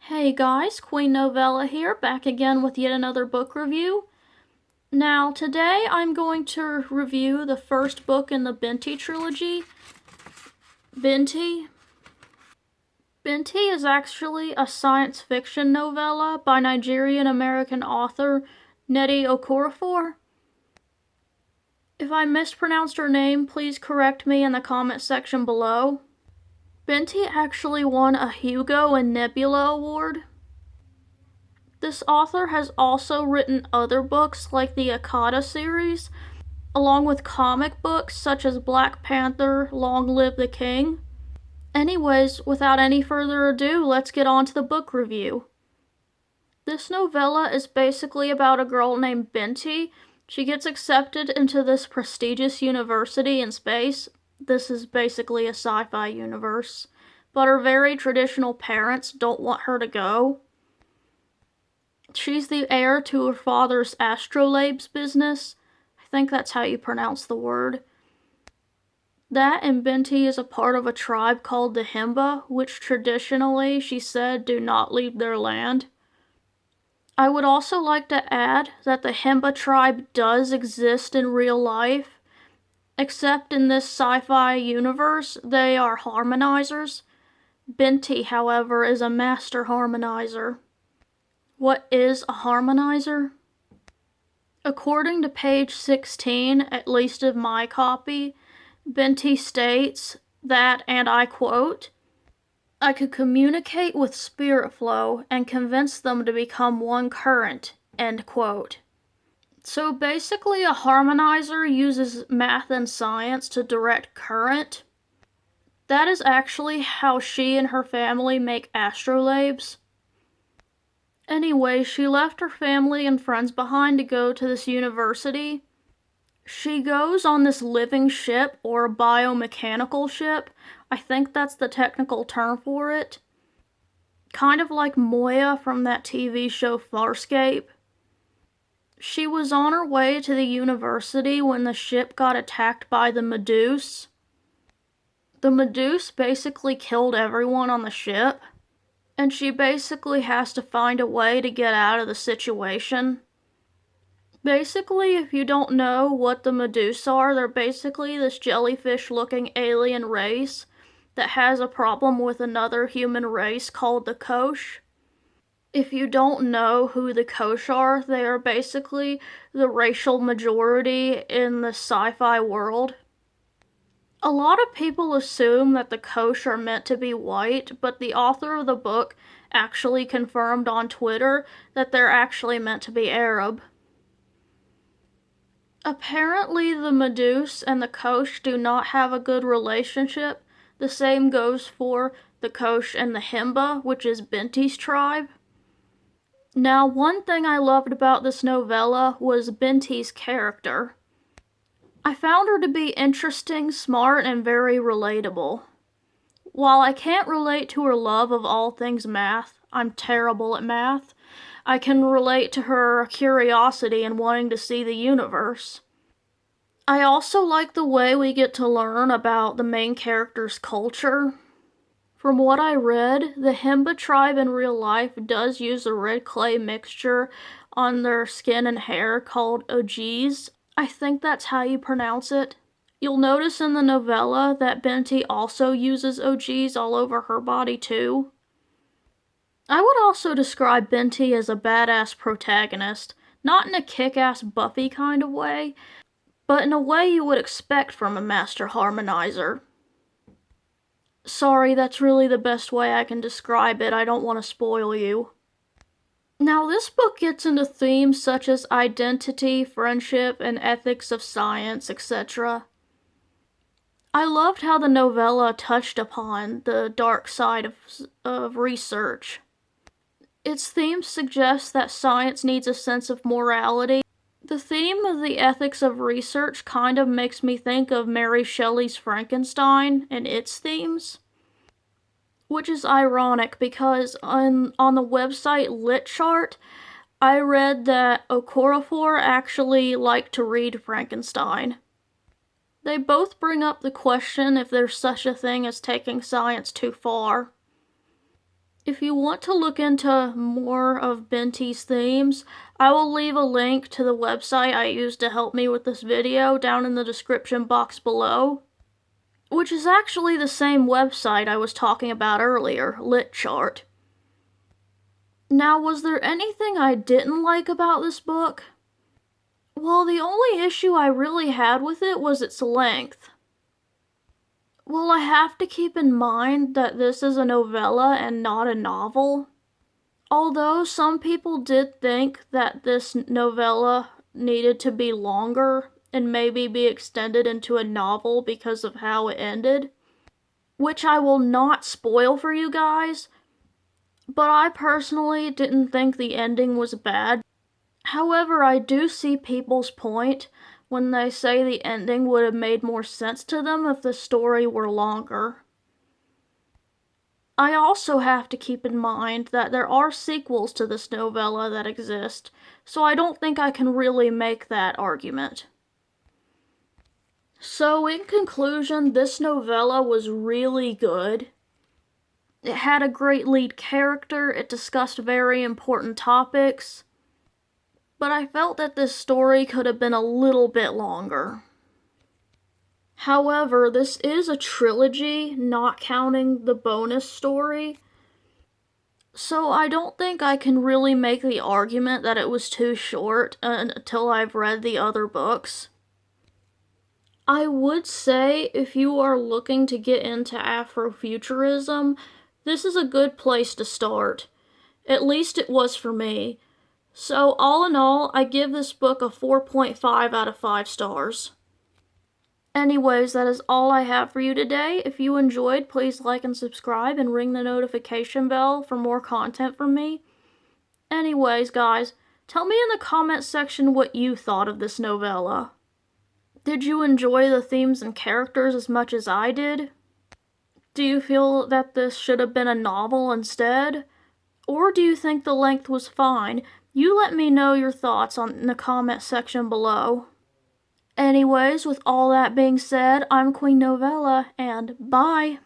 Hey guys, Queen Novella here, back again with yet another book review. Now, today I'm going to review the first book in the Binti trilogy, Binti. Binti is actually a science fiction novella by Nigerian-American author Nnedi Okorafor. If I mispronounced her name, please correct me in the comment section below. Binti actually won a Hugo and Nebula award. This author has also written other books like the Akata series, along with comic books such as Black Panther, Long Live the King. Anyways, without any further ado, let's get on to the book review. This novella is basically about a girl named Binti. She gets accepted into this prestigious university in space. This is basically a sci-fi universe, but her very traditional parents don't want her to go. She's the heir to her father's astrolabes business. I think that's how you pronounce the word. That and Binti is a part of a tribe called the Himba, which traditionally, she said, do not leave their land. I would also like to add that the Himba tribe does exist in real life, except in this sci-fi universe, they are harmonizers. Binti, however, is a master harmonizer. What is a harmonizer? According to page 16, at least of my copy, Binti states that, and I quote, "I could communicate with spirit flow and convince them to become one current," end quote. So basically a harmonizer uses math and science to direct current. That is actually how she and her family make astrolabes. Anyway, she left her family and friends behind to go to this university. She goes on this living ship, or a biomechanical ship. I think that's the technical term for it. Kind of like Moya from that TV show Farscape. She was on her way to the university when the ship got attacked by the Meduse. The Meduse basically killed everyone on the ship, and she basically has to find a way to get out of the situation. Basically, if you don't know what the Meduse are, they're basically this jellyfish-looking alien race that has a problem with another human race called the Kosh. If you don't know who the Kosh are, they are basically the racial majority in the sci-fi world. A lot of people assume that the Kosh are meant to be white, but the author of the book actually confirmed on Twitter that they're actually meant to be Arab. Apparently the Meduse and the Kosh do not have a good relationship. The same goes for the Kosh and the Himba, which is Binti's tribe. Now, one thing I loved about this novella was Binti's character. I found her to be interesting, smart, and very relatable. While I can't relate to her love of all things math, I'm terrible at math, I can relate to her curiosity and wanting to see the universe. I also like the way we get to learn about the main character's culture. From what I read, the Himba tribe in real life does use a red clay mixture on their skin and hair called ogis. I think that's how you pronounce it. You'll notice in the novella that Binti also uses ogis all over her body too. I would also describe Binti as a badass protagonist, not in a kick-ass Buffy kind of way, but in a way you would expect from a master harmonizer. Sorry, that's really the best way I can describe it. I don't want to spoil you. Now, this book gets into themes such as identity, friendship, and ethics of science, etc. I loved how the novella touched upon the dark side of research. Its themes suggest that science needs a sense of morality. The theme of the ethics of research kind of makes me think of Mary Shelley's Frankenstein and its themes. Which is ironic because on the website LitChart, I read that Okorafor actually liked to read Frankenstein. They both bring up the question if there's such a thing as taking science too far. If you want to look into more of Binti's themes, I will leave a link to the website I used to help me with this video down in the description box below, which is actually the same website I was talking about earlier, LitChart. Now, was there anything I didn't like about this book? Well, the only issue I really had with it was its length. Well, I have to keep in mind that this is a novella and not a novel. Although some people did think that this novella needed to be longer and maybe be extended into a novel because of how it ended, which I will not spoil for you guys, but I personally didn't think the ending was bad. However, I do see people's point when they say the ending would have made more sense to them if the story were longer. I also have to keep in mind that there are sequels to this novella that exist, so I don't think I can really make that argument. So, in conclusion, this novella was really good. It had a great lead character, it discussed very important topics, but I felt that this story could have been a little bit longer. However, this is a trilogy, not counting the bonus story, so I don't think I can really make the argument that it was too short until I've read the other books. I would say if you are looking to get into Afrofuturism, this is a good place to start. At least it was for me. So all in all, I give this book a 4.5 out of 5 stars. Anyways, that is all I have for you today. If you enjoyed, please like and subscribe and ring the notification bell for more content from me. Anyways, guys, tell me in the comments section what you thought of this novella. Did you enjoy the themes and characters as much as I did? Do you feel that this should have been a novel instead? Or do you think the length was fine? You let me know your thoughts in the comment section below. Anyways, with all that being said, I'm Queen Novella, and bye!